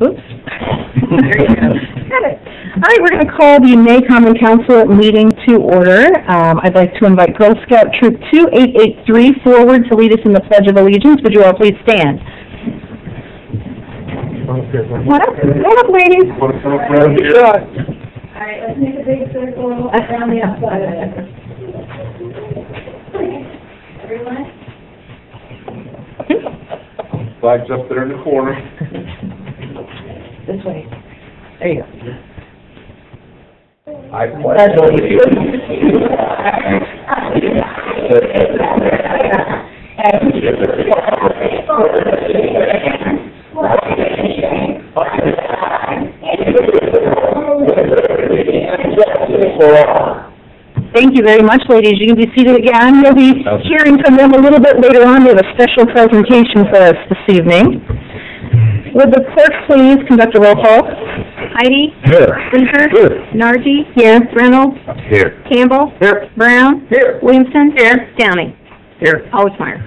Oops. There you go. Got it. All right, we're going to call the May Common Council meeting to order. I'd like to invite Girl Scout Troop 2883 forward to lead us in the Pledge of Allegiance. Would you all please stand? What up? What up, ladies? All right, let's make a big circle around the outside of it. Everyone? Flag's up there in the corner. This way. There you go. I pledge allegiance. Thank you very much, ladies. You can be seated again. You'll be hearing from them a little bit later on. They have a special presentation for us this evening. Would the clerk please conduct a roll call? Heidi? Here. Winter? Here. Nargi? Here. Reynolds? Here. Campbell? Here. Brown? Here. Williamson? Here. Downey? Here. Alwaysmeyer?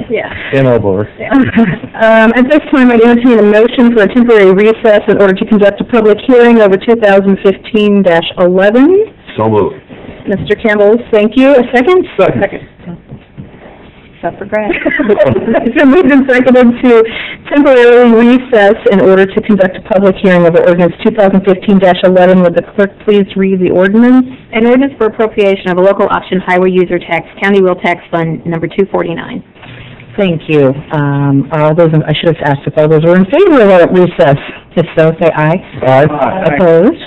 Yeah. In over. At this time, I'd entertain a motion for a temporary recess in order to conduct a public hearing over 2015-11. So moved. Mr. Campbell, thank you. A second? Second. Except for Greg. It's been moved and seconded to temporarily recess in order to conduct a public hearing over ordinance 2015-11. Would the clerk please read the ordinance? An ordinance for appropriation of a local option highway user tax, County Wheel Tax Fund number 249. Thank you. All those, I should have asked if all those were in favor of that recess. If so, say aye. Aye. Opposed?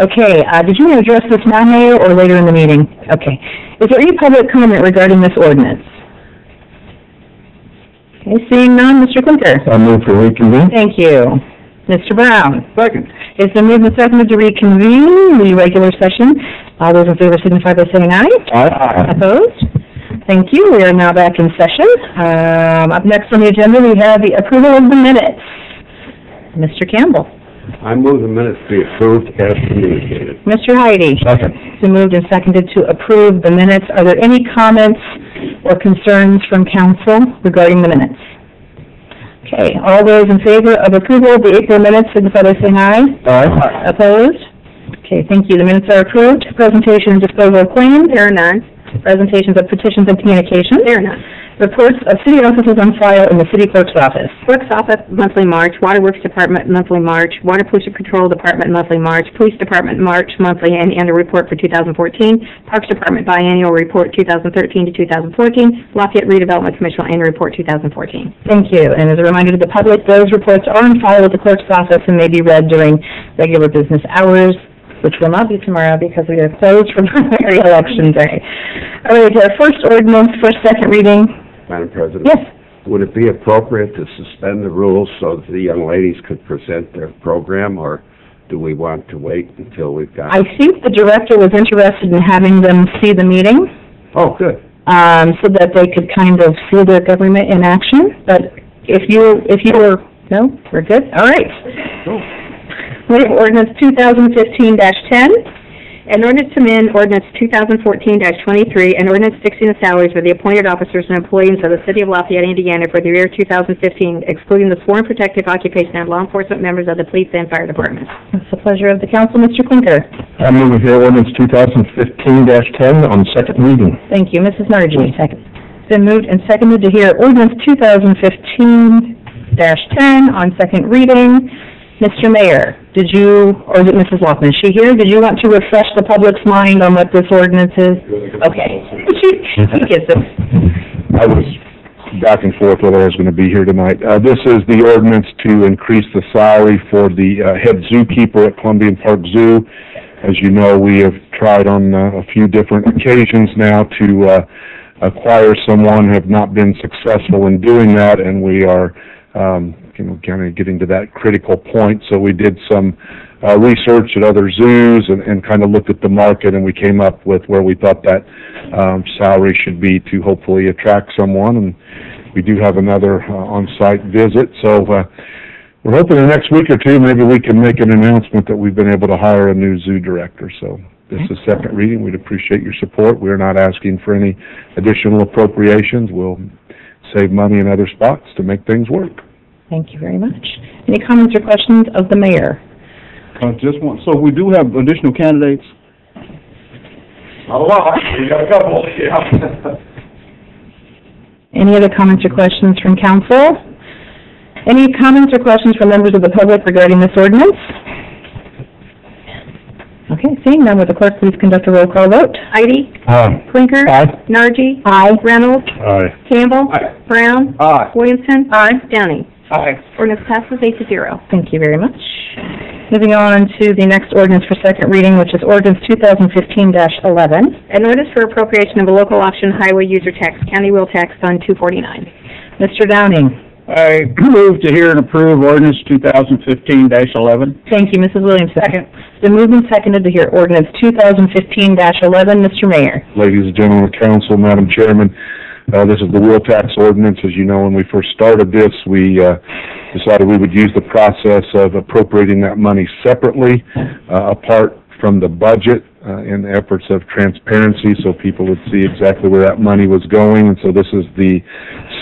Okay, did you want to address this now, Mayor, or later in the meeting? Okay. Is there any public comment regarding this ordinance? Okay, seeing none, Mr. Clinker. I move for reconvene. Thank you. Mr. Brown. Second. It's been moved and seconded to reconvene the regular session. All those in favor signify by saying aye. Aye. Opposed? Thank you. We are now back in session. Up next on the agenda, we have the approval of the minutes. Mr. Campbell. I move the minutes be approved as communicated. Mr. Heidi. Second. It's been moved and seconded to approve the minutes. Are there any comments or concerns from council regarding the minutes? Okay. All those in favor of approval of the April minutes signify by saying aye. Aye. Opposed? Okay, thank you. The minutes are approved. Presentation and disposal of claims. There are none. Presentations of petitions and communications. There are none. Reports of city offices on file in the city clerk's office. Clerk's Office, monthly March. Waterworks Department, monthly March. Water Pollution Control Department, monthly March. Police Department, March, monthly and annual report for 2014. Parks Department, biannual report 2013 to 2014. Lafayette Redevelopment Commission, annual report 2014. Thank you. And as a reminder to the public, those reports are on file at the clerk's office and may be read during regular business hours, which will not be tomorrow because we are closed for primary election day. All right, our first ordinance for second reading. Madam President? Yes. Would it be appropriate to suspend the rules so that the young ladies could present their program, or do we want to wait until we've got... I think the director was interested in having them see the meeting. Oh, good. So that they could kind of see their government in action. But if you were... No? We're good? All right. Cool. We have ordinance 2015-10. An ordinance to amend ordinance 2014-23, an ordinance fixing the salaries of the appointed officers and employees of the city of Lafayette, Indiana for the year 2015, excluding the sworn protective occupation and law enforcement members of the police and fire departments. It's the pleasure of the council, Mr. Clinker. I move to hear ordinance 2015-10 on second reading. Thank you. Mrs. Nargi. Second. It's been moved and seconded to hear ordinance 2015-10 on second reading. Mr. Mayor, did you, or is it Mrs. Loughlin, is she here? Did you want to refresh the public's mind on what this ordinance is? Okay. She gets it. I was back and forth whether I was going to be here tonight. This is the ordinance to increase the salary for the head zookeeper at Columbian Park Zoo. As you know, we have tried on a few different occasions now to acquire someone, have not been successful in doing that, and we are kind of getting to that critical point. So we did some research at other zoos and kind of looked at the market, and we came up with where we thought that salary should be to hopefully attract someone. And we do have another on-site visit. So we're hoping in the next week or two maybe we can make an announcement that we've been able to hire a new zoo director. So this is second reading. We'd appreciate your support. We're not asking for any additional appropriations. We'll save money in other spots to make things work. Thank you very much. Any comments or questions of the mayor? Just one, so we do have additional candidates? Not a lot, we got a couple, yeah. Any other comments or questions from council? Any comments or questions from members of the public regarding this ordinance? Okay, seeing none, would the clerk please conduct a roll call vote? Heidi? Aye. Clinker? Aye. Nargi? Aye. Reynolds? Aye. Campbell? Aye. Brown? Aye. Williamson? Downing? Aye. Ordinance passes 8-0. Thank you very much. Moving on to the next ordinance for second reading, which is ordinance 2015-11. An ordinance for appropriation of a local option highway user tax, County Wheel Tax Fund 249. Mr. Downing. I move to hear and approve ordinance 2015-11. Thank you, Mrs. Williamson. Second. It's been moved and seconded to hear ordinance 2015-11. Mr. Mayor. Ladies and gentlemen of the council, Madam Chairman, this is the wheel tax ordinance. As you know, when we first started this, we decided we would use the process of appropriating that money separately, apart from the budget, in the efforts of transparency, so people would see exactly where that money was going. And so this is the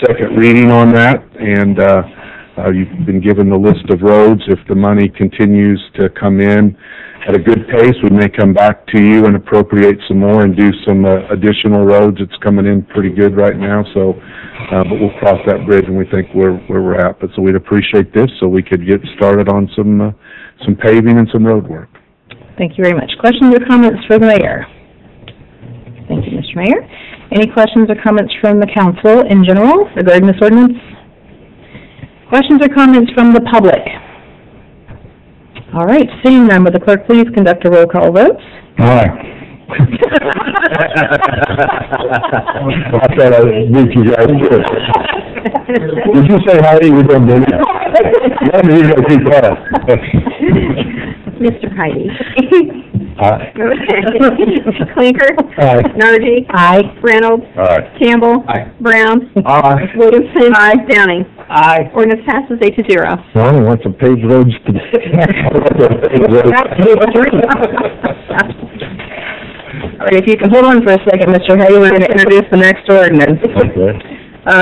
second reading on that, and you've been given the list of roads. If the money continues to come in at a good pace, we may come back to you and appropriate some more and do some additional roads. It's coming in pretty good right now, so but we'll cross that bridge when we think where we're at. But so we'd appreciate this so we could get started on some paving and some road work. Thank you very much. Questions or comments for the mayor? Thank you, Mr. Mayor. Any questions or comments from the council in general regarding this ordinance? Questions or comments from the public? All right, seeing none, would the clerk please conduct a roll call vote? Aye. I thought I beat you guys first. Did you say Heidi? We don't do that. Let me hear that keep quiet. Mr. Heidi? Aye. Clinker? Aye. Nargi? Aye. Reynolds? Aye. Campbell? Aye. Brown? Aye. Williamson? Downing? Aye. Ordinance passes 8-0. I only want some paved roads today. All right, if you can hold on for a second, Mr. Hay, we're going to introduce the next ordinance. Okay.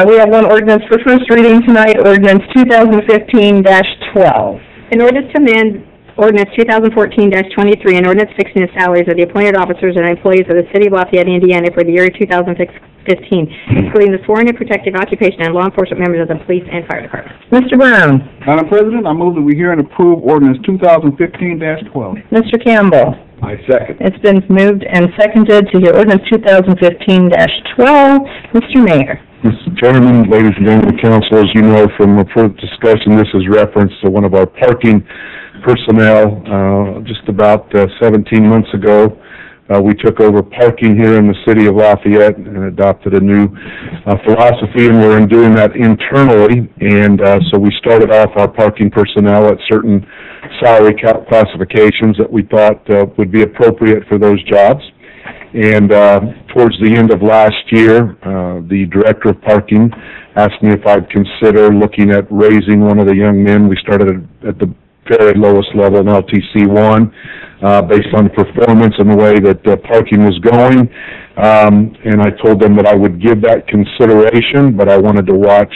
We have one ordinance for first reading tonight, ordinance 2015-12. In order to amend ordinance 2014-23, an ordinance fixing the salaries of the appointed officers and employees of the city of Lafayette, Indiana for the year 2015, including the sworn and protective occupation and law enforcement members of the police and fire department. Mr. Brown. Madam President, I move that we hear and approve ordinance 2015-12. Mr. Campbell. I second. It's been moved and seconded to hear ordinance 2015-12. Mr. Mayor. Mr. Chairman, ladies and gentlemen of the council, as you know from a further discussion, this is reference to one of our parking personnel. Just about 17 months ago, we took over parking here in the city of Lafayette and adopted a new philosophy, and we're doing that internally. And so we started off our parking personnel at certain salary classifications that we thought would be appropriate for those jobs. And towards the end of last year, the director of parking asked me if I'd consider looking at raising one of the young men. We started at the very lowest level in LTC 1, based on performance and the way that parking was going. And I told them that I would give that consideration, but I wanted to watch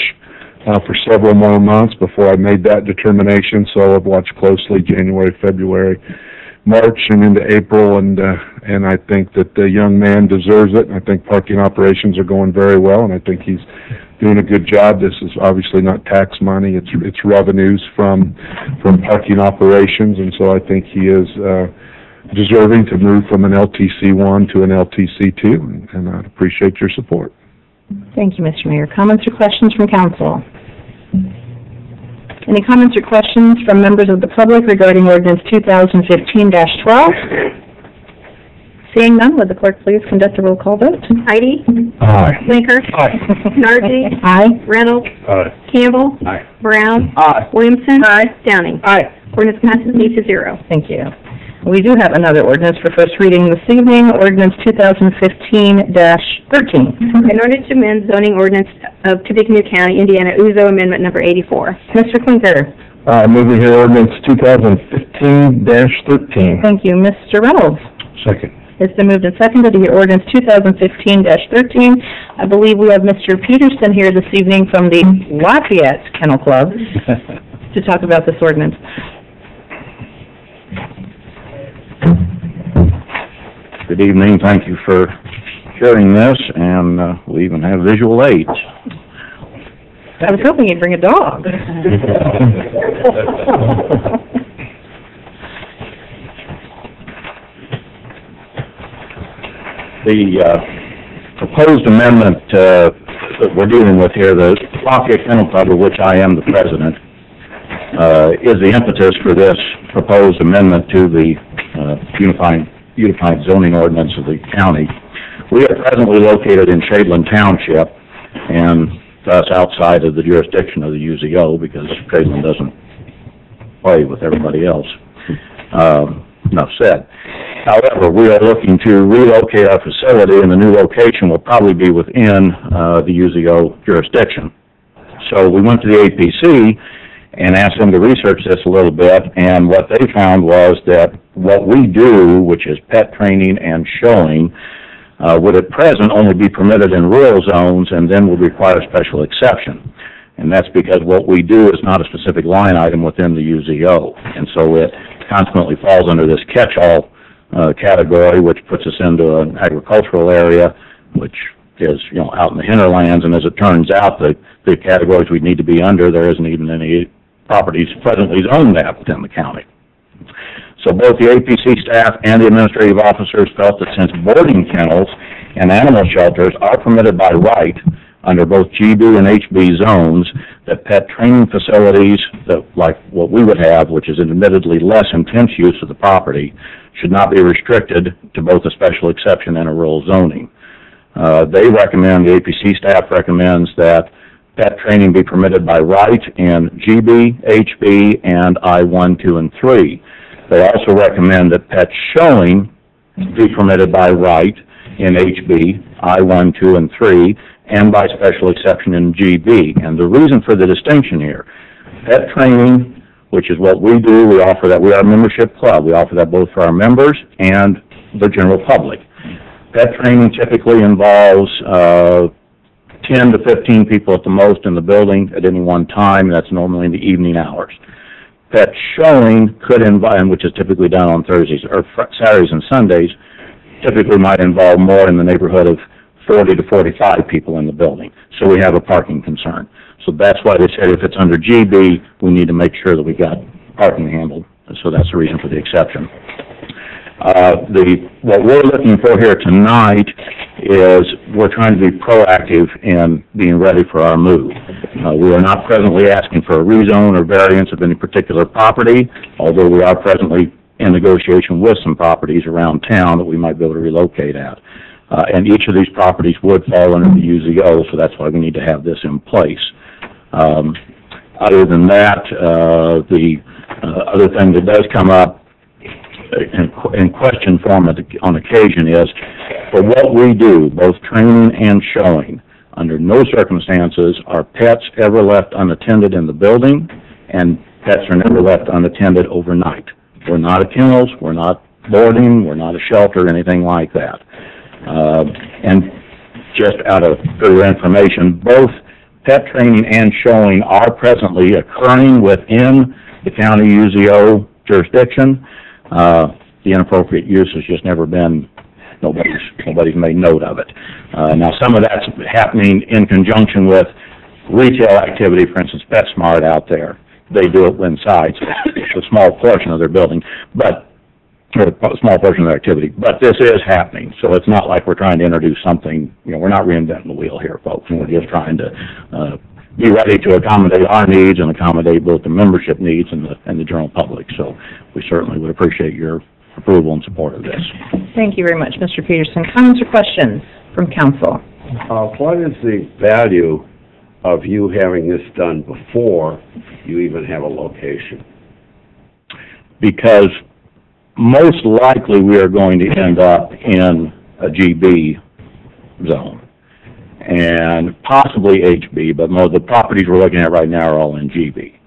for several more months before I made that determination. So I've watched closely January, February, March, and into April, and I think that the young man deserves it. I think parking operations are going very well, and I think he's doing a good job. This is obviously not tax money; it's revenues from parking operations, and so I think he is deserving to move from an LTC 1 to an LTC 2, and I'd appreciate your support. Thank you, Mr. Mayor. Comments or questions from council? Any comments or questions from members of the public regarding ordinance 2015-12? Seeing none, would the clerk please conduct a roll call vote? Heidi? Aye. Blinker? Aye. Nargi? Aye. Reynolds? Aye. Campbell? Aye. Brown? Aye. Williamson? Downing? Aye. Ordinance passes 8-0. Thank you. We do have another ordinance for first reading this evening, ordinance 2015-13. In order to amend zoning ordinance of Tippecanoe County, Indiana, Uzo Amendment Number 84. Mr. Clinker. Moving here ordinance 2015-13. Thank you. Mr. Reynolds. Second. It's been moved and seconded to hear ordinance 2015-13. I believe we have Mr. Peterson here this evening from the Lafayette Kennel Club to talk about this ordinance. Good evening. Thank you for sharing this, and we even have visual aids. I was hoping you'd bring a dog. The proposed amendment that we're dealing with here, the Lafayette Kennel Club, of which I am the president, is the impetus for this proposed amendment to the unified zoning ordinance of the county. We are presently located in Shadeland Township, and thus outside of the jurisdiction of the UZO, because Shadeland doesn't play with everybody else. Enough said. However, we are looking to relocate our facility, and the new location will probably be within the UZO jurisdiction. So we went to the APC and asked them to research this a little bit, and what they found was that what we do, which is pet training and showing, would at present only be permitted in rural zones and then would require special exception. And that's because what we do is not a specific line item within the UZO. And so it consequently falls under this catch-all category, which puts us into an agricultural area, which is, out in the hinterlands. And as it turns out, the categories we need to be under, there isn't even any properties presently zoned that within the county. So both the APC staff and the administrative officers felt that since boarding kennels and animal shelters are permitted by right under both GB and HB zones, that pet training facilities, that, like what we would have, which is an admittedly less intense use of the property, should not be restricted to both a special exception and a rural zoning. They recommend, the APC staff recommends that pet training be permitted by right in GB, HB, and I-1, 2, and 3. They also recommend that pet showing be permitted by right in HB, I-1, 2, and 3, and by special exception in GB. And the reason for the distinction here, pet training, which is what we do, we offer that. We are a membership club. We offer that both for our members and the general public. Pet training typically involves 10 to 15 people at the most in the building at any one time. That's normally in the evening hours. Pet showing could involve, which is typically done on Thursdays or Saturdays and Sundays, typically might involve more in the neighborhood of 40 to 45 people in the building. So we have a parking concern. So that's why they said if it's under GB, we need to make sure that we got parking handled. So that's the reason for the exception. What we're looking for here tonight is we're trying to be proactive in being ready for our move. We are not presently asking for a rezone or variance of any particular property, although we are presently in negotiation with some properties around town that we might be able to relocate at. And each of these properties would fall under the UZO, so that's why we need to have this in place. Other than that, the other thing that does come up in question form on occasion is, for what we do, both training and showing, under no circumstances are pets ever left unattended in the building, and pets are never left unattended overnight. We're not a kennels, we're not boarding, we're not a shelter, anything like that. And just out of further information, both pet training and showing are presently occurring within the county UZO jurisdiction. The inappropriate use has just never been, nobody's made note of it. Now some of that's happening in conjunction with retail activity, for instance, PetSmart out there. They do it inside, so it's a small portion of their building, or a small portion of their activity. But this is happening, so it's not like we're trying to introduce something, we're not reinventing the wheel here, folks. We're just trying to be ready to accommodate our needs and accommodate both the membership needs and the general public. So we certainly would appreciate your approval and support of this. Thank you very much, Mr. Peterson. Comments or questions from council? What is the value of you having this done before you even have a location? Because most likely we are going to end up in a GB zone and possibly HB, but most of the properties we're looking at right now are all in GB.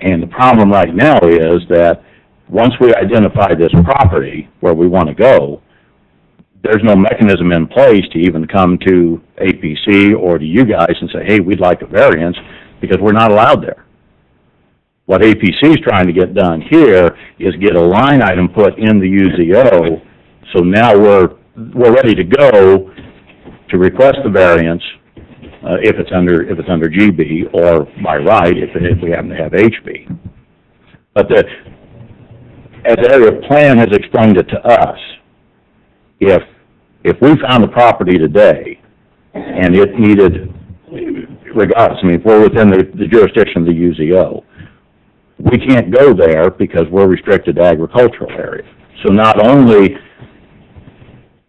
And the problem right now is that once we identify this property where we want to go, there's no mechanism in place to even come to APC or to you guys and say, hey, we'd like a variance, because we're not allowed there. What APC is trying to get done here is get a line item put in the UZO, so now we're ready to go to request the variance if it's under GB, or by right if we happen to have HB. But as the area plan has explained it to us, if we found a property today and it needed, regardless, I mean, if we're within the jurisdiction of the UZO, we can't go there because we're restricted to agricultural area. So not only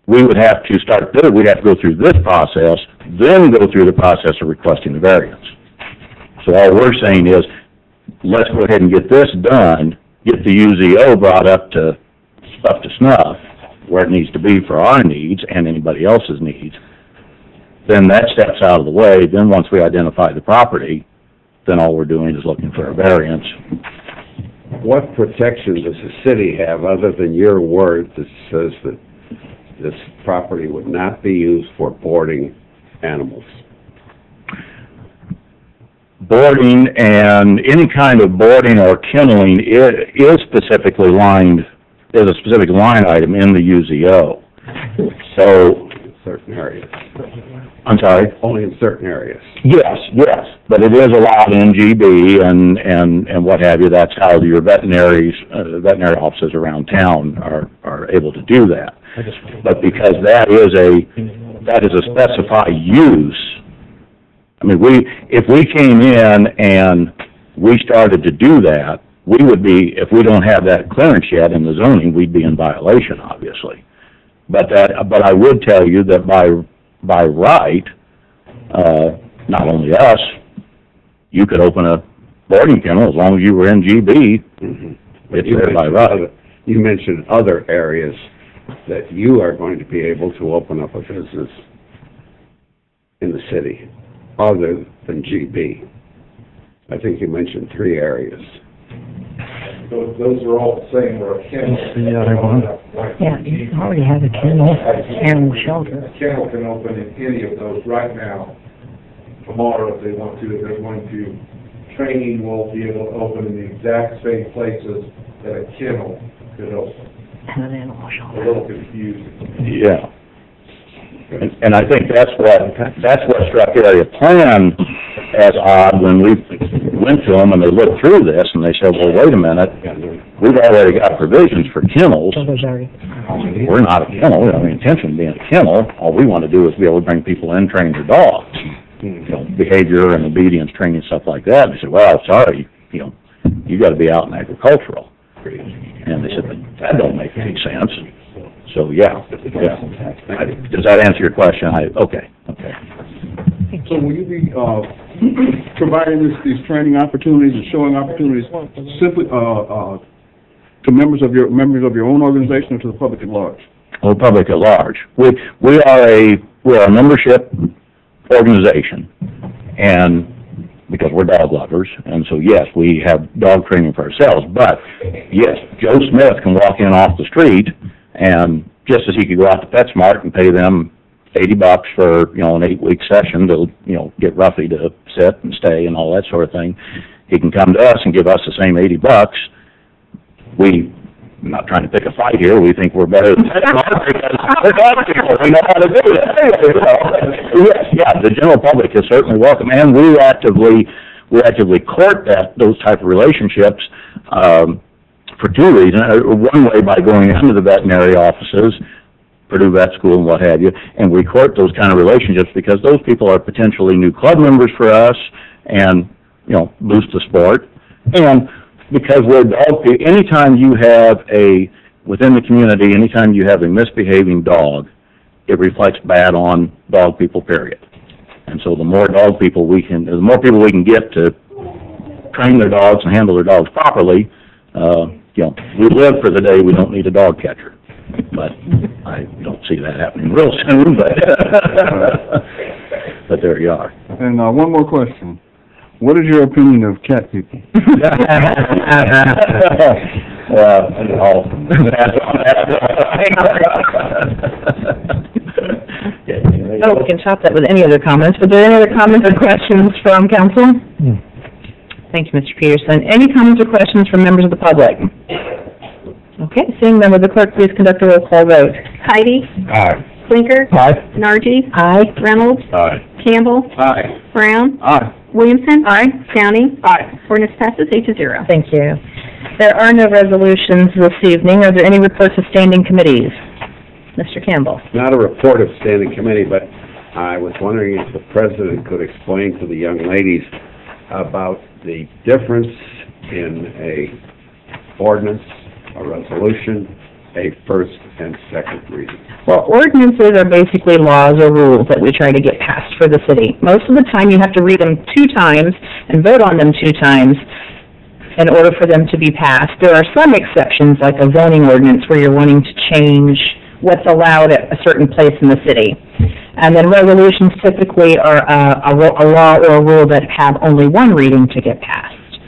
we would have to start there, we'd have to go through this process, then go through the process of requesting the variance. So all we're saying is, let's go ahead and get this done, get the UZO brought up to snuff, where it needs to be for our needs and anybody else's needs. Then that steps out of the way. Then once we identify the property, then all we're doing is looking for a variance. What protection does the city have other than your word that says that this property would not be used for boarding animals? Boarding and any kind of boarding or kenneling is specifically lined. There's a specific line item in the UZO. So, in certain areas. I'm sorry? Only in certain areas. Yes, but it is allowed in GB and what have you. That's how your veterinary offices around town are able to do that. But because that is a specified use, I mean, if we came in and we started to do that, we would be, if we don't have that clearance yet in the zoning, we'd be in violation, obviously. But I would tell you that by right, not only us, you could open a boarding kennel as long as you were in GB. Mm-hmm. It's there by right. You mentioned other areas that you are going to be able to open up a business in the city other than GB. I think you mentioned 3 areas. Those are all the same, where a kennel. The other one. Yeah, you already have a kennel, animal shelter. A kennel can open in any of those right now, tomorrow if they want to. If they're going to, training will be able to open in the exact same places that a kennel could open. And an animal shelter. A little confusing. Yeah. And I think that's what struck area plan as odd when we went to them and they looked through this and they said, well, wait a minute, we've already got provisions for kennels. We're not a kennel. We don't have any intention of being a kennel. All we want to do is be able to bring people in, train their dogs, behavior and obedience training, stuff like that. And they said, well, sorry, you got to be out in agricultural. And they said, that don't make any sense. So, yeah. Does that answer your question? Okay. So will you be providing these training opportunities and showing opportunities simply to members of your own organization or to the public at large? Well, the public at large. We're a membership organization, and because we're dog lovers, and so yes, we have dog training for ourselves. But yes, Joe Smith can walk in off the street, and just as he could go out to PetSmart and pay them $80 for an 8-week session to get Ruffy to sit and stay and all that sort of thing, he can come to us and give us the same $80. I'm not trying to pick a fight here. We think we're better than PetSmart because we're dog people. We know how to do that. Yeah, the general public is certainly welcome, and we actively court those type of relationships for 2 reasons. One way, by going into the veterinary offices, Purdue Vet School and what have you, and we court those kind of relationships because those people are potentially new club members for us and, boost the sport. And because we're dog people, anytime you have within the community, anytime you have a misbehaving dog, it reflects bad on dog people, period. And so the more people we can get to train their dogs and handle their dogs properly, we live for the day we don't need a dog catcher. But I don't see that happening real soon, but there you are. And one more question. What is your opinion of cat people? I'll pass on that. Oh, we can top that with any other comments. Were there any other comments or questions from council? Thank you, Mr. Peterson. Any comments or questions from members of the public? Okay, seeing none, will the clerk please conduct a roll call vote? Heidi? Aye. Blinker? Aye. Nargi? Aye. Reynolds? Aye. Campbell? Aye. Brown? Aye. Williamson? Aye. Downey? Aye. Ordinance passes 8-0. Thank you. There are no resolutions this evening. Are there any reports of standing committees? Mr. Campbell. Not a report of standing committee, but I was wondering if the president could explain to the young ladies about the difference in a ordinance, a resolution, a first and second reading. Well, ordinances are basically laws or rules that we try to get passed for the city. Most of the time, you have to read them 2 times and vote on them 2 times in order for them to be passed. There are some exceptions, like a zoning ordinance, where you're wanting to change what's allowed at a certain place in the city. And then resolutions typically are a law or a rule that have only 1 reading to get passed.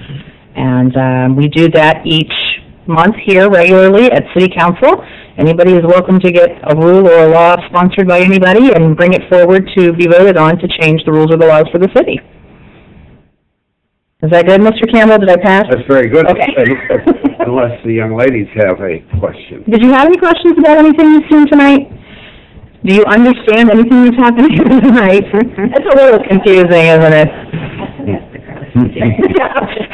And we do that each month here regularly at City Council. Anybody is welcome to get a rule or a law sponsored by anybody and bring it forward to be voted on to change the rules or the laws for the city. Is that good, Mr. Campbell? Did I pass? That's very good. Okay. Unless the young ladies have a question. Did you have any questions about anything you've seen tonight? Do you understand anything that's happening here tonight? It's a little confusing, isn't it?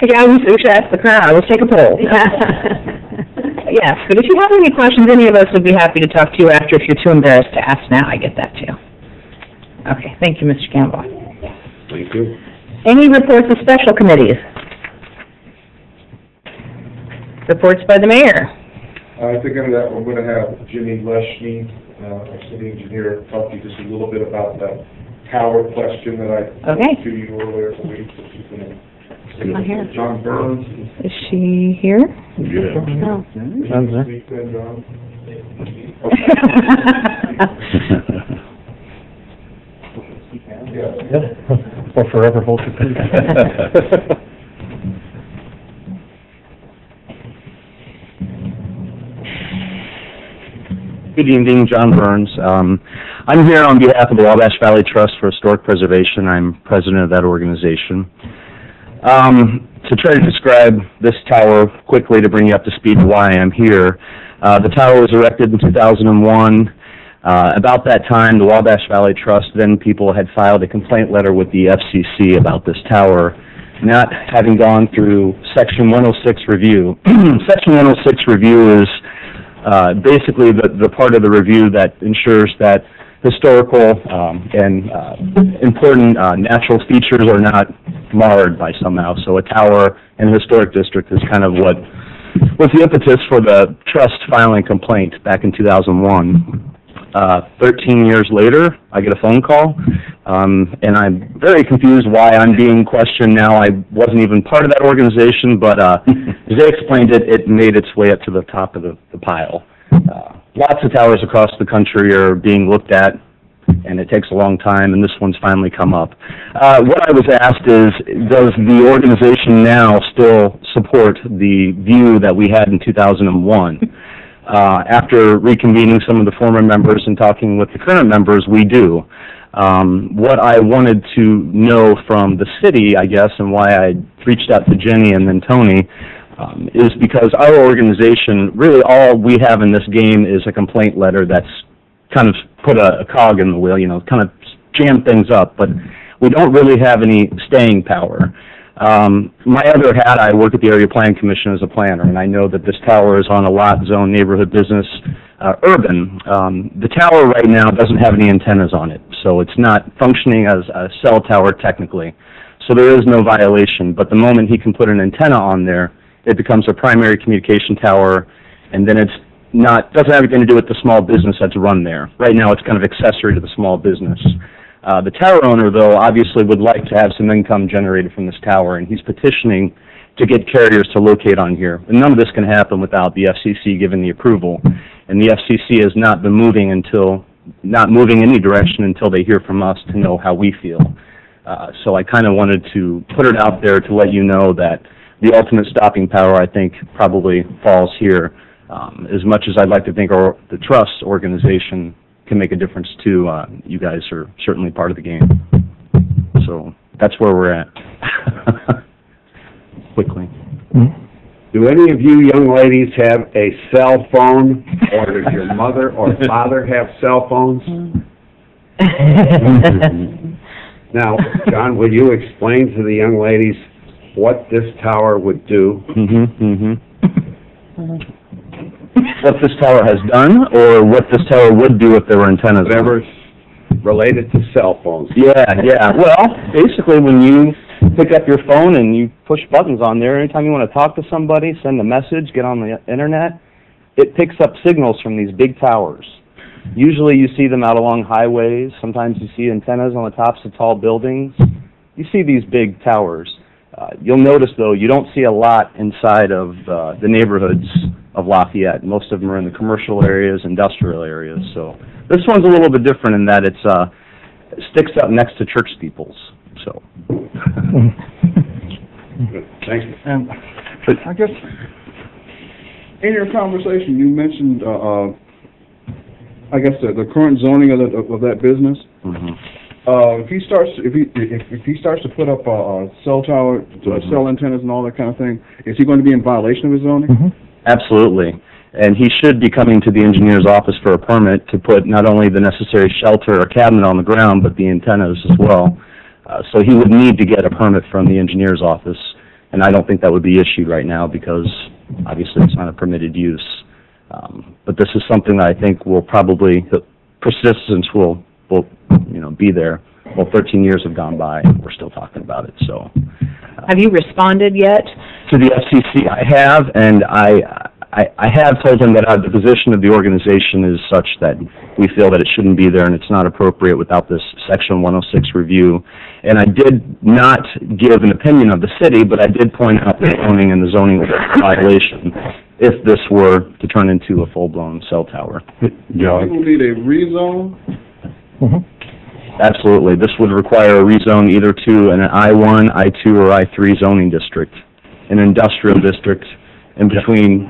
Yeah, we should ask the crowd. Let's take a poll. Yes, but if you have any questions, any of us would be happy to talk to you after. If you're too embarrassed to ask now, I get that too. Okay, thank you, Mr. Campbell. Thank you. Any reports of special committees? Reports by the mayor. I think under that, we're going to have Jimmy Leshny, our city engineer, talk to you just a little bit about that tower question that I talked to you earlier in the week. Not here. John Burns. Is she here? Yeah. No. John. Or forever hold your peace. Good evening, John Burns. I'm here on behalf of the Wabash Valley Trust for Historic Preservation. I'm president of that organization. To try to describe this tower quickly to bring you up to speed why I'm here, the tower was erected in 2001. About that time, the Wabash Valley Trust, then people had filed a complaint letter with the FCC about this tower, not having gone through Section 106 review. Section 106 review is basically the part of the review that ensures that historical and important natural features are not marred by somehow. So a tower in a historic district is kind of what was the impetus for the trust filing complaint back in 2001. 13 years later, I get a phone call, and I'm very confused why I'm being questioned now. I wasn't even part of that organization, but as they explained it, it made its way up to the top of the pile. Lots of towers across the country are being looked at, and it takes a long time, and this one's finally come up. What I was asked is, does the organization now still support the view that we had in 2001? After reconvening some of the former members and talking with the current members, we do. What I wanted to know from the city, I guess, and why I reached out to Jenny and then Tony, is because our organization, really all we have in this game is a complaint letter that's kind of put a cog in the wheel, kind of jam things up, but we don't really have any staying power. My other hat, I work at the Area Plan Commission as a planner, and I know that this tower is on a lot zone, neighborhood business, urban. The tower right now doesn't have any antennas on it, so it's not functioning as a cell tower technically. So there is no violation, but the moment he can put an antenna on there, it becomes a primary communication tower, and then it's doesn't have anything to do with the small business that's run there. Right now it's kind of accessory to the small business. The tower owner, though, obviously would like to have some income generated from this tower, and he's petitioning to get carriers to locate on here. And none of this can happen without the FCC giving the approval. And the FCC has not been moving any direction until they hear from us to know how we feel. So I kind of wanted to put it out there to let you know that the ultimate stopping power, I think, probably falls here. As much as I'd like to think the trust organization can make a difference too, you guys are certainly part of the game. So that's where we're at. Quickly. Do any of you young ladies have a cell phone, or does your mother or father have cell phones? Now, John, will you explain to the young ladies what this tower would do? What this tower has done, or what this tower would do if there were antennas? Whatever's related to cell phones. Yeah. Well, basically, when you pick up your phone and you push buttons on there, anytime you want to talk to somebody, send a message, get on the internet, it picks up signals from these big towers. Usually you see them out along highways. Sometimes you see antennas on the tops of tall buildings. You see these big towers. You'll notice, though, you don't see a lot inside of the neighborhoods of Lafayette. Most of them are in the commercial areas, industrial areas. So this one's a little bit different in that it sticks up next to church steeples. So. Thank you. I guess in your conversation you mentioned, I guess the current zoning of that business. If he starts to put up a cell tower, cell antennas, and all that kind of thing, is he going to be in violation of his zoning? Absolutely. And he should be coming to the engineer's office for a permit to put not only the necessary shelter or cabinet on the ground, but the antennas as well. So he would need to get a permit from the engineer's office, and I don't think that would be issued right now because obviously it's not a permitted use. But this is something that I think will probably, the persistence will be there. Well, 13 years have gone by, and we're still talking about it. So, have you responded yet? To the FCC, I have, and I have told him that the position of the organization is such that we feel that it shouldn't be there and it's not appropriate without this Section 106 review. And I did not give an opinion of the city, but I did point out the zoning and the zoning violation if this were to turn into a full-blown cell tower. Yeah. You will need a rezone? Absolutely. This would require a rezone either to an I-1, I-2, or I-3 zoning district, an industrial district, in between,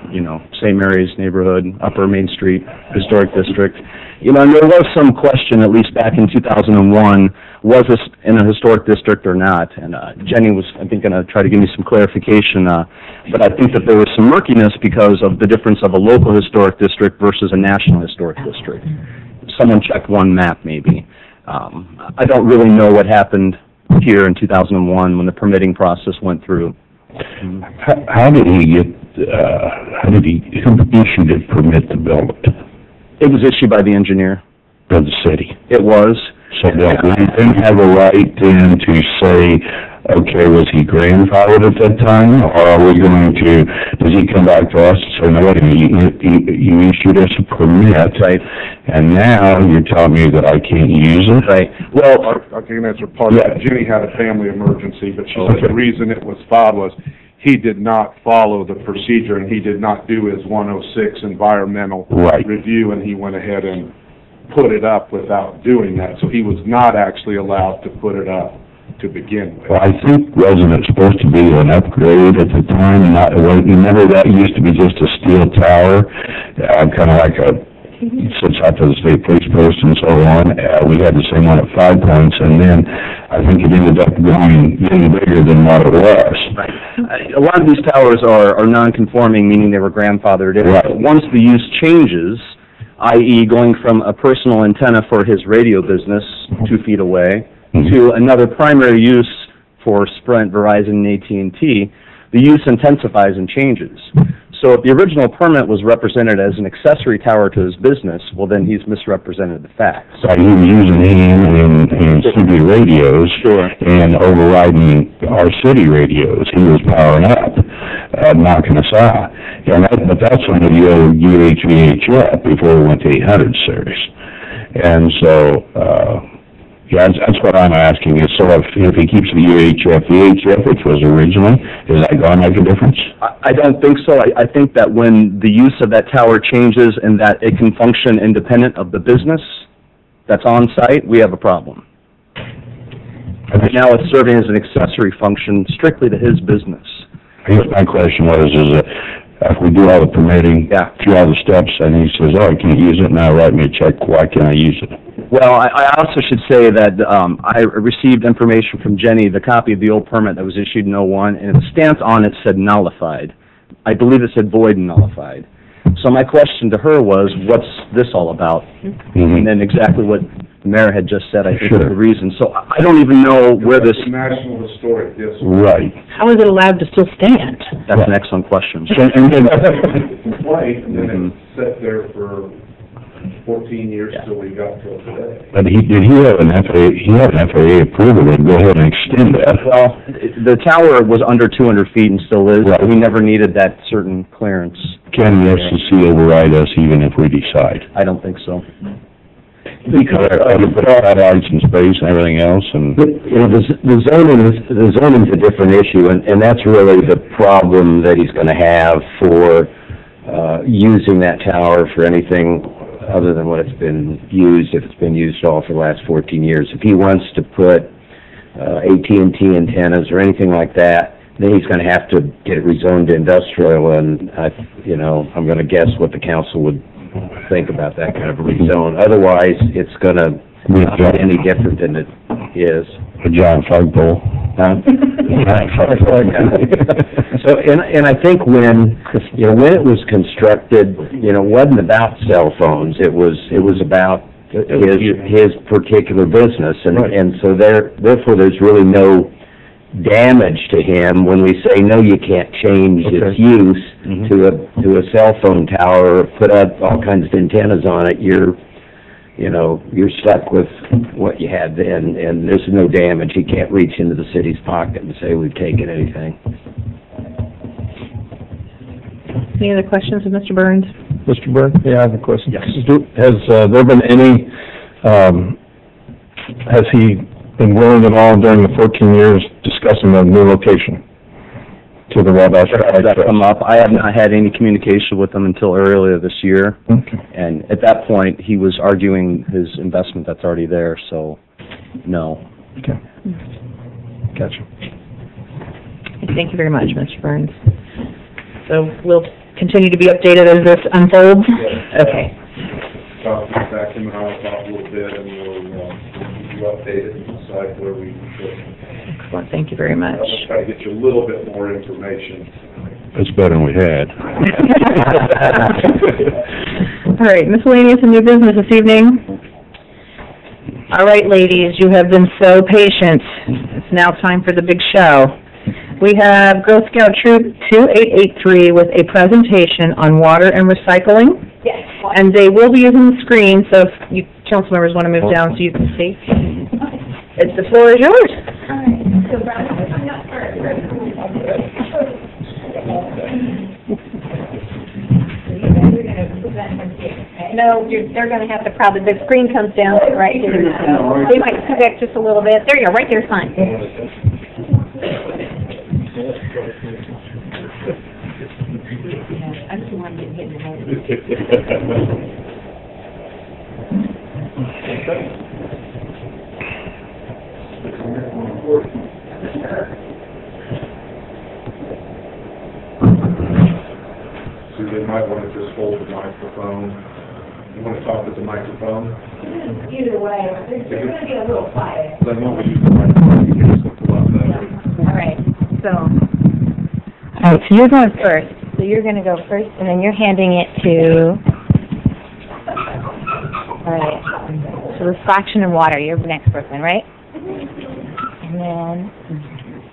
St. Mary's neighborhood, Upper Main Street, Historic District. And there was some question, at least back in 2001, was this in a historic district or not? And Jenny was, I think, going to try to give me some clarification, but I think that there was some murkiness because of the difference of a local historic district versus a national historic district. Someone checked one map, maybe. I don't really know what happened here in 2001 when the permitting process went through. How did he get, who issued a permit to build it? It was issued by the engineer. Of the city? It was. So we didn't have a right then to say, okay, was he grandfathered at that time? Or are we going to, does he come back to us and say, no, wait a minute, you issued us a permit, right? And now you're telling me that I can't use it? Right. Well, I can answer part of that. Jenny had a family emergency, but she said the reason it was filed was he did not follow the procedure and he did not do his 106 environmental review, and he went ahead and put it up without doing that. So he was not actually allowed to put it up to begin with. Well, I think wasn't it supposed to be an upgrade at the time? Remember that used to be just a steel tower, kind of like sits out to the state police post and so on. We had the same one at 5 Points, and then I think it ended up getting bigger than what it was. Right. A lot of these towers are non-conforming, meaning they were grandfathered in. Right. Once the use changes, i.e. going from a personal antenna for his radio business 2 feet away to another primary use for Sprint, Verizon, and AT&T, the use intensifies and changes. So if the original permit was represented as an accessory tower to his business, well, then he's misrepresented the facts. So he was using him in city radios and overriding our city radios. He was powering up, knocking us out. But that's under the old UHVHF before we went to 800 series. And so, that's what I'm asking is, so if he keeps the VHF, which was originally, is that going to make a difference? I don't think so. I think that when the use of that tower changes and that it can function independent of the business that's on site, we have a problem. Right now it's serving as an accessory function strictly to his business. I guess my question was, if we do all the permitting, Yeah. through all the steps, and he says, oh, I can't use it, now write me a check, why can't I use it? Well, I also should say that I received information from Jenny, the copy of the old permit that was issued in '01, and the stamp on it said nullified. I believe it said void and nullified. So my question to her was, what's this all about? And then exactly what the mayor had just said, I think, is the reason. So I don't even know where this... It's a National Historic District. Right. How is it allowed to still stand? That's an excellent question. And then, Complaint, and then it sat there for 14 years till we got till today. but did he have an FAA approval to go ahead and extend that? Well, the tower was under 200 feet and still is. Right. We never needed that certain clearance. Can the FCC override us even if we decide? I don't think so. Because put satellites in space and everything else, and You know, the zoning's a different issue, and that's really the problem that he's gonna have for, using that tower for anything other than what it's been used, if it's been used all for the last 14 years. If he wants to put, AT&T antennas or anything like that, then he's gonna have to get it rezoned to industrial, and I'm gonna guess what the council would think about that kind of a rezone. Otherwise, it's gonna not be any different than it is. a giant flagpole. So, and I think when it was constructed, it wasn't about cell phones. It was about his particular business, and so therefore there's really no damage to him when we say, no, you can't change its use to a cell phone tower or put up all kinds of antennas on it. You're stuck with what you had then, and there's no damage. He can't reach into the city's pocket and say we've taken anything. Any other questions of Mr. Burns? Mr. Burns? Yeah, I have a question. Yes. Has there been any, has he been willing at all during the 14 years discussing a new location to the Wabash Valley That Trust? come up. I have not had any communication with him until earlier this year. Okay. And at that point, he was arguing his investment that's already there, so no. Okay. Gotcha. Thank you very much, Mr. Burns. So we'll continue to be updated as this unfolds? Okay. Talk back him and I'll talk a little bit, and we'll keep you updated and decide where we go. Excellent, thank you very much. I'll try to get you a little bit more information. It's better than we had. All right, miscellaneous and new business this evening. All right, ladies, you have been so patient. It's now time for the big show. We have Girl Scout Troop 2883 with a presentation on water and recycling. Yes. And they will be using the screen, so if you council members want to move down so you can see. The floor is yours. So Brown, I'm not No, they're going to have to probably, the screen comes down right here. They might come back just a little bit. There you go, right there, fine. I'm the one getting hit in the head. So they might want to just hold the microphone. You want to talk with the microphone? Either way, they're going to be a little quiet. Then why don't we use the microphone? You can just pull up that. All right, so. All right, so you're going first. So you're going to go first, and then you're handing it to. All right. So refraction and water, you're the next person, right? And then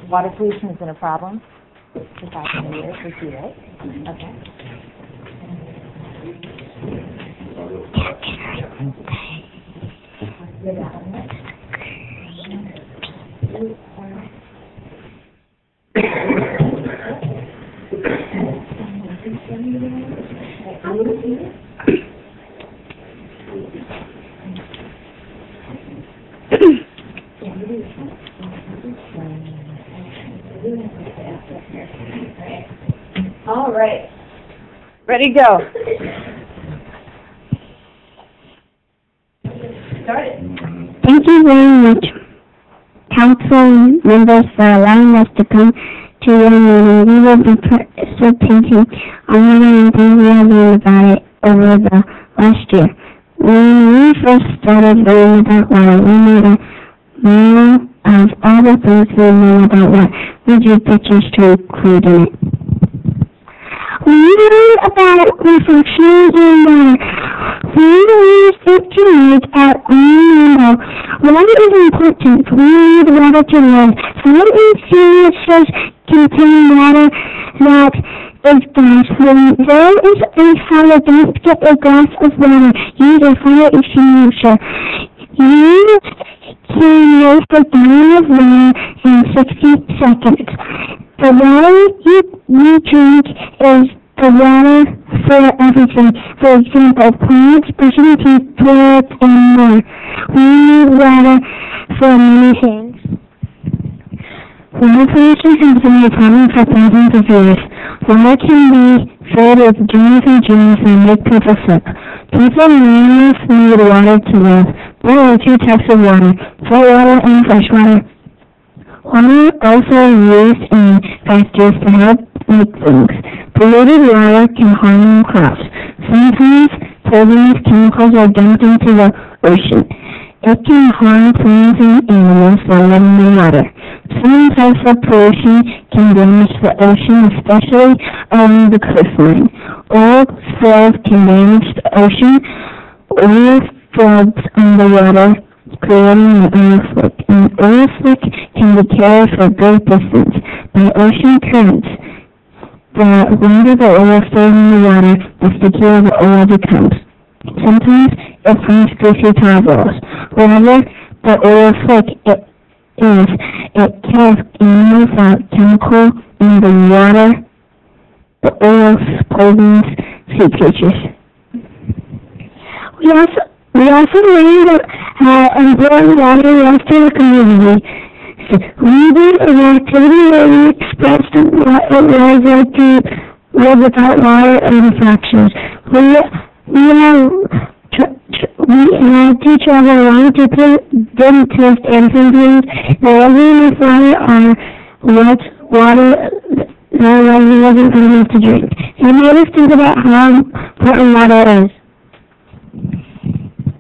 water pollution has been a problem for 500 years, we see, right? Okay. All right. Ready, go. Start it. Thank you very much, council members, for allowing us to come to your meeting, we will be participating on the things we have learned about it over the last year. When we first started learning about water, we made a manual of all the things we know about water. We drew pictures to include in it. We learned about reflection in water. We used it to make our own rainbow. Water is important. We need water to live. Some ingredients contain water that is gas. When there is a fire, don't get a glass of water. Use a fire extinguisher. You can waste a gallon of water in 60 seconds. The water you drink is the water for everything. For example, plants, brushing teeth, toilets, and more. We need water for many things. Water pollution has been a problem for thousands of years. Water can be filled with germs and germs that make people sick. People and animals need water to live. There are two types of water, salt water and fresh water. Water also used in factories to help make things. Polluted water can harm crops. Sometimes poisonous chemicals are dumped into the ocean. It can harm plants and animals that live in the water. Some types of pollution can damage the ocean, especially along the coastline. Oil spills can damage the ocean. Oil floods on the water, creating an oil slick. An oil slick can be carried for a great distance by ocean currents. The longer the oil stays in the water, the stickier the oil becomes. Sometimes it forms greasy tar balls. Wherever the oil slick it kills animals that chemical in the water. The oil poisons sea creatures. We also learned how important water was to the community. We did an activity where we expressed what it was like to live without water and fractions. We had to travel around to different test and sometimes there wasn't enough water or wet water that wasn't good enough to drink. It made us think about how important water is.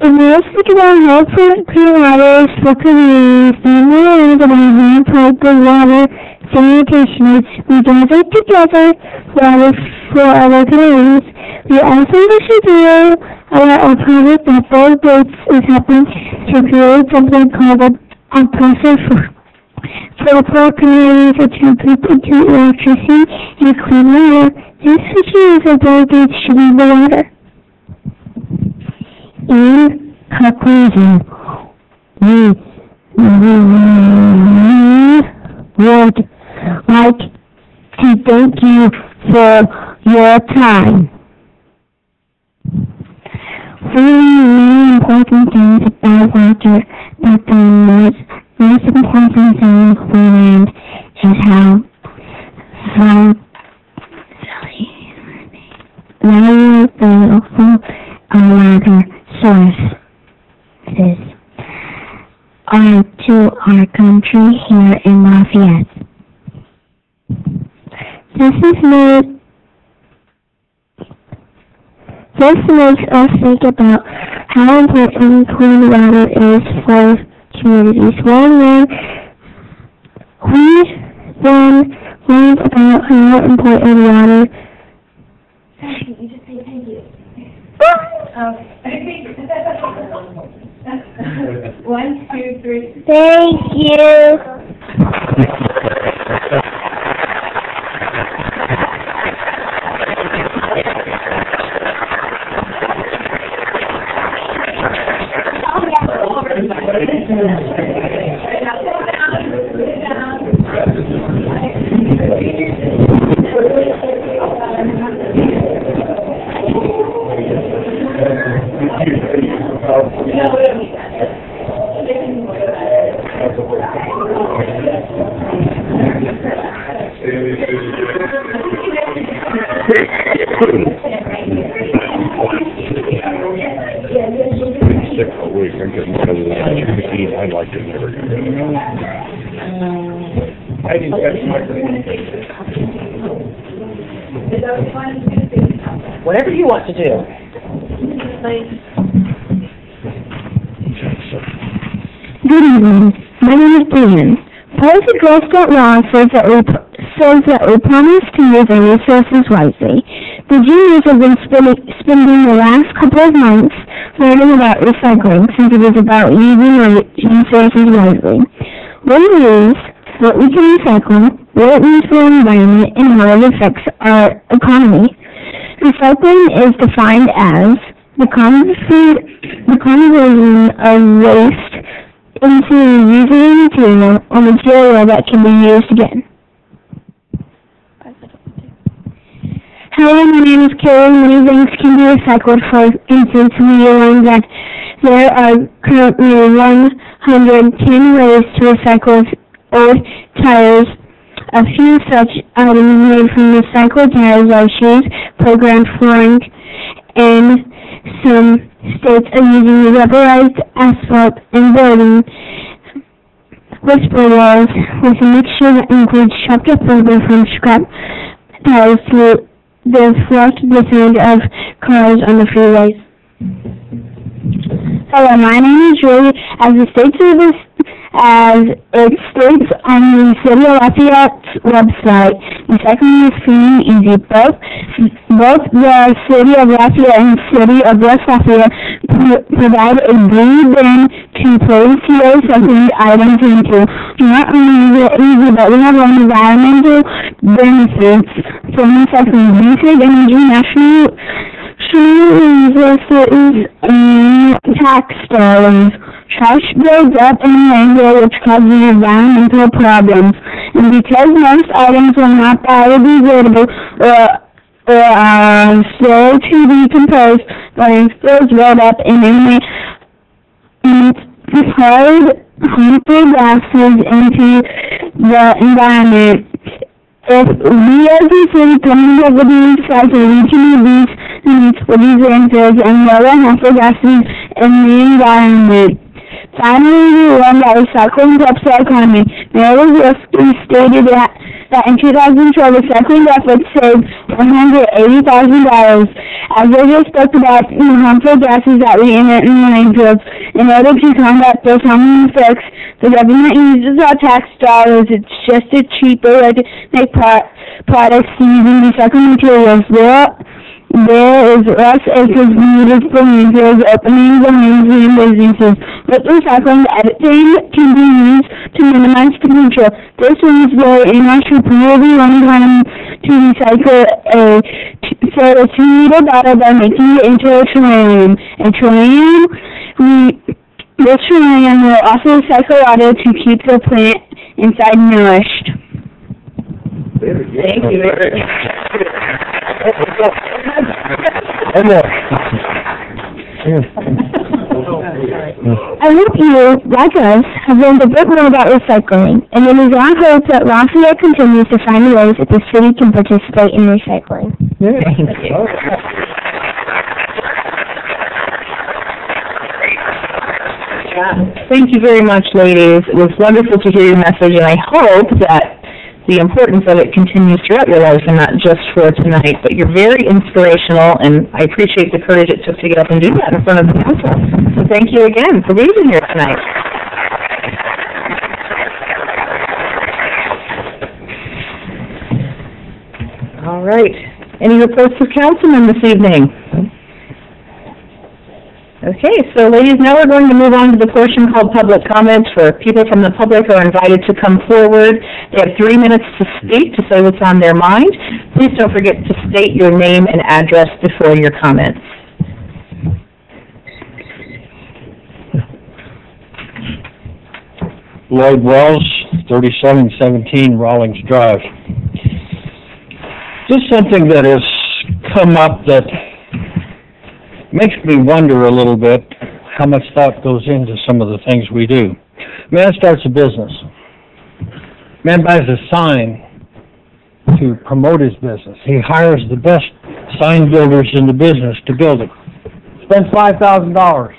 It made us think about how important clean water is for communities. We learned about how important good water sanitation is. We gathered together water for other communities. We also listened to about a project that Bill Gates is helping to create something called a process for poor communities to turn people to electricity and clean water. This issue is a Bill Gates should be the water. In conclusion, we would like to thank you for your time. We learned many important things about water, but the most important thing we learned is how valuable our water sources are to our country here in Lafayette. This makes us think about how important clean water is for communities. We then learned about how important water You just say thank you. Okay. 1, 2, 3. Thank you. I'd like to never go. I didn't catch my Whatever you want to do. Good evening. My name is Dan. Policy Girl Scout law says that we promise to use our resources wisely. The juniors have been spending the last couple of months learning about recycling, since it is about using our resources wisely. What it is, what we can recycle, what it means for our environment, and how it affects our economy. Recycling is defined as the conversion of waste into usable material or material that can be used again. Hello, my name is Carrie. Many things can be recycled. For instance, we learned that there are currently 110 ways to recycle old tires. A few such items made from recycled tires are shoes, playground flooring, and some states are using rubberized asphalt and building whisper walls with a mixture that includes chopped up rubber from scrap tires to deflect the sound of cars on the freeways. Hello, my name is Julie. As it states on the City of Lafayette's website, recycling is free and easy. Both the City of Lafayette and City of West Lafayette provide a blue bin to place your recycling items into. Not only is it easy, but we have environmental benefits from recycling. Basic energy, national resources, and tax dollars. Trash builds up in the landfill, which causes environmental problems. And because most items are not biodegradable or are slow to decompose, the landfills build up and emit harmful gases into the environment. If we as a city come up with these recycling, we can reduce the need for these landfills and lower harmful gases in the environment. Finally, we learned that recycling helps the economy. Mayor Wilson stated that in 2012, recycling efforts saved $180,000. As I just spoke about the harmful gases that we emit in the landfills, in order to combat those harmful effects, the government uses our tax dollars. It's just a cheaper way to make products using recycled materials. There is less acres needed for landfills, opening the homes and businesses. With recycling, editing can be used to minimize potential. This means there in our superiority one time to recycle a 2-liter bottle by making it into a terrarium. This terrarium will also recycle water to keep the plant inside nourished. Thank you very much. I hope you, like us, have learned a bit more about recycling, and it is our hope that Lafayette continues to find ways that the city can participate in recycling. Thank you. Thank you very much, ladies. It was wonderful to hear your message, and I hope that the importance of it continues throughout your life and not just for tonight. But you're very inspirational, and I appreciate the courage it took to get up and do that in front of the council. So thank you again for being here tonight. All right. Any reports of councilmen this evening? Okay, so ladies, now we're going to move on to the portion called public comments, where people from the public are invited to come forward. They have 3 minutes to speak, to say what's on their mind. Please don't forget to state your name and address before your comments. Lloyd Wells, 3717 Rawlings Drive. Just something that has come up that makes me wonder a little bit how much thought goes into some of the things we do. Man starts a business. Man buys a sign to promote his business. He hires the best sign builders in the business to build it. Spends $5,000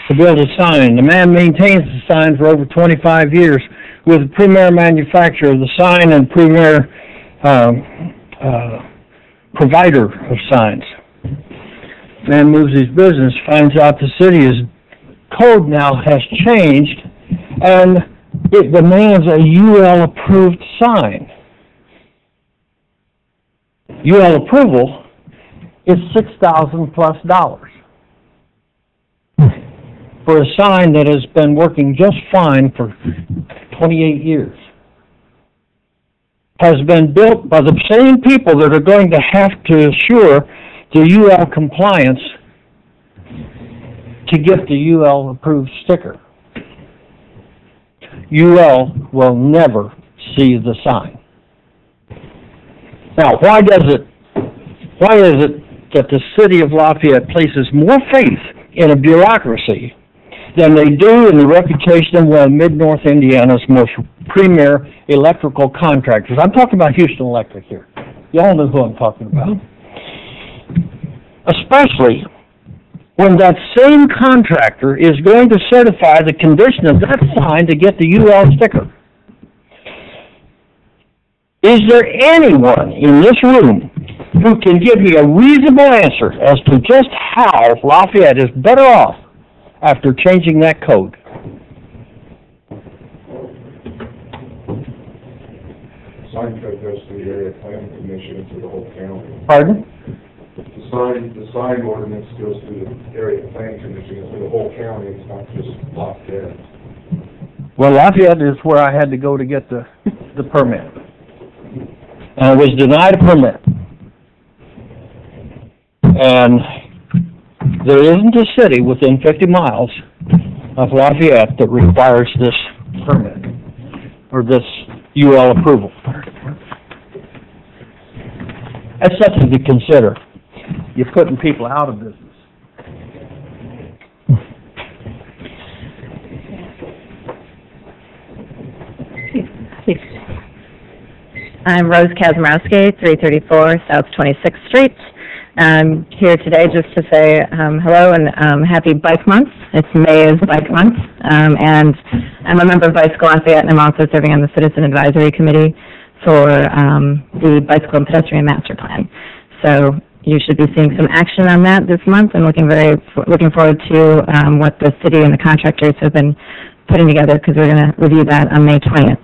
to build a sign. The man maintains the sign for over 25 years. with the premier manufacturer of the sign and premier provider of signs. Man moves his business, finds out the city's code now has changed, and it demands a UL-approved sign. UL approval is $6,000 plus for a sign that has been working just fine for 28 years. Has been built by the same people that are going to have to assure the UL compliance to get the UL approved sticker. UL will never see the sign. Now, why is it that the city of Lafayette places more faith in a bureaucracy than they do in the reputation of one of Mid-North Indiana's most premier electrical contractors? I'm talking about Houston Electric here. You all know who I'm talking about. Especially when that same contractor is going to certify the condition of that sign to get the UL sticker. Is there anyone in this room who can give me a reasonable answer as to just how Lafayette is better off after changing that code? Sign code goes to the area planning commission and to the whole county. Pardon? The sign ordinance goes to the area planning commission and to the whole county. It's not just Lafayette. Well, Lafayette is where I had to go to get the permit. And I was denied a permit. And there isn't a city within 50 miles of Lafayette that requires this permit, or this UL approval. That's something to consider. You're putting people out of business. I'm Rose Kazmarowski, 334 South 26th Street. I'm here today just to say hello and happy Bike Month. It's May is Bike Month, and I'm a member of Bicycle Lafayette, and I'm also serving on the Citizen Advisory Committee for the Bicycle and Pedestrian Master Plan. So you should be seeing some action on that this month, and looking forward to what the city and the contractors have been putting together, because we're going to review that on May 20th.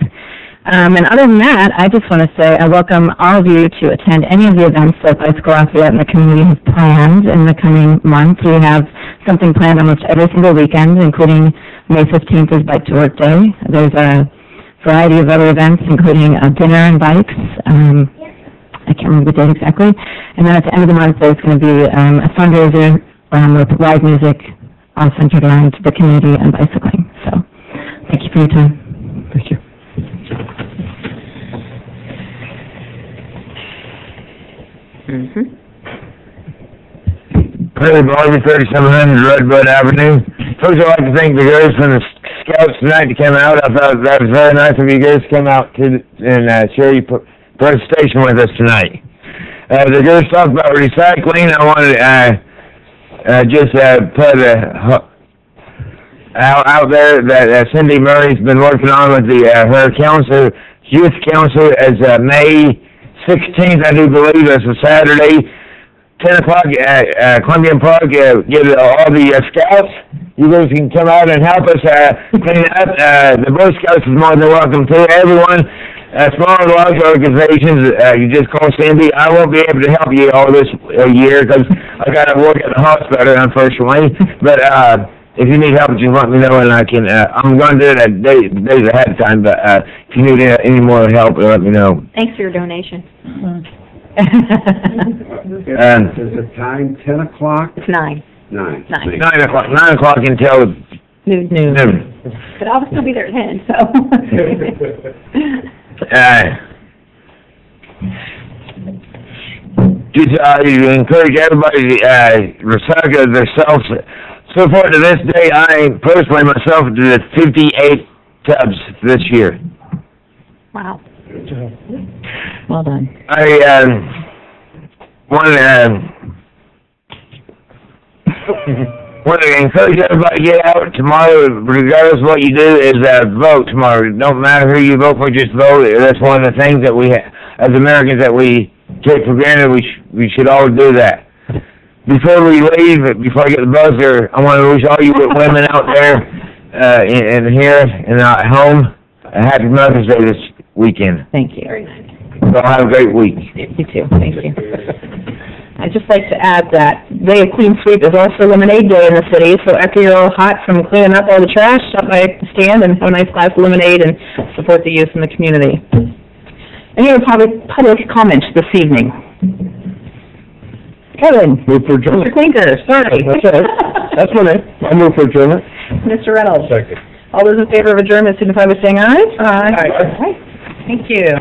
And other than that, I just want to say I welcome all of you to attend any of the events that Bicycle Lafayette and the community has planned in the coming months. We have something planned almost every single weekend, including May 15th is Bike to Work Day. There's a variety of other events, including a dinner and bikes. I can't remember the date exactly. And then at the end of the month, there's going to be a fundraiser with live music, all centered around the community and bicycling. So thank you for your time. Thank you. Curly Barbie, 3700 Redbud Avenue. First, I'd like to thank the girls from the Scouts tonight that came out. I thought that was very nice of you guys to come out and share your presentation with us tonight. The girls talked about recycling. I wanted to just put out there that Cindy Murray's been working on with her council, youth council, as May 16th, I do believe. That's a Saturday, 10 o'clock at Columbian Park. Get all the Scouts. You guys can come out and help us clean up. The Boy Scouts is more than welcome to. Everyone, small and large organizations, you just call Cindy. I won't be able to help you all this year because I got to work at the hospital, unfortunately. But if you need help, just let me know, and I can. I'm going to do it days ahead of time. But if you need any more help, let me know. Thanks for your donation. Is the time 10 o'clock? It's 9. 9. 9. 9 o'clock. 9 o'clock until noon. But I'll still be there at 10. So. Just encourage everybody to recycle themselves. So far to this day, I personally myself did 58 tubs this year. Wow. Well done. I want to want to encourage everybody to get out tomorrow, regardless of what you do, is vote tomorrow. It don't matter who you vote for, just vote. That's one of the things that we, as Americans, that we take for granted. We should all do that. Before we leave, before I get the buzzer, I want to wish all you women out there and here and at home a happy Mother's Day this weekend. Thank you. So have a great week. You too, thank you. I'd just like to add that Day of Clean Sweep is also Lemonade Day in the city, so after you're all hot from cleaning up all the trash, stop by the stand and have a nice glass of lemonade and support the youth in the community. Any other public comment this evening? Kevin? Move for adjournment. Mr. Clinker, sorry. That's it. That's my name. I move for adjournment. Mr. Reynolds? Second. All those in favor of adjournment signify by saying aye. Aye. Thank you.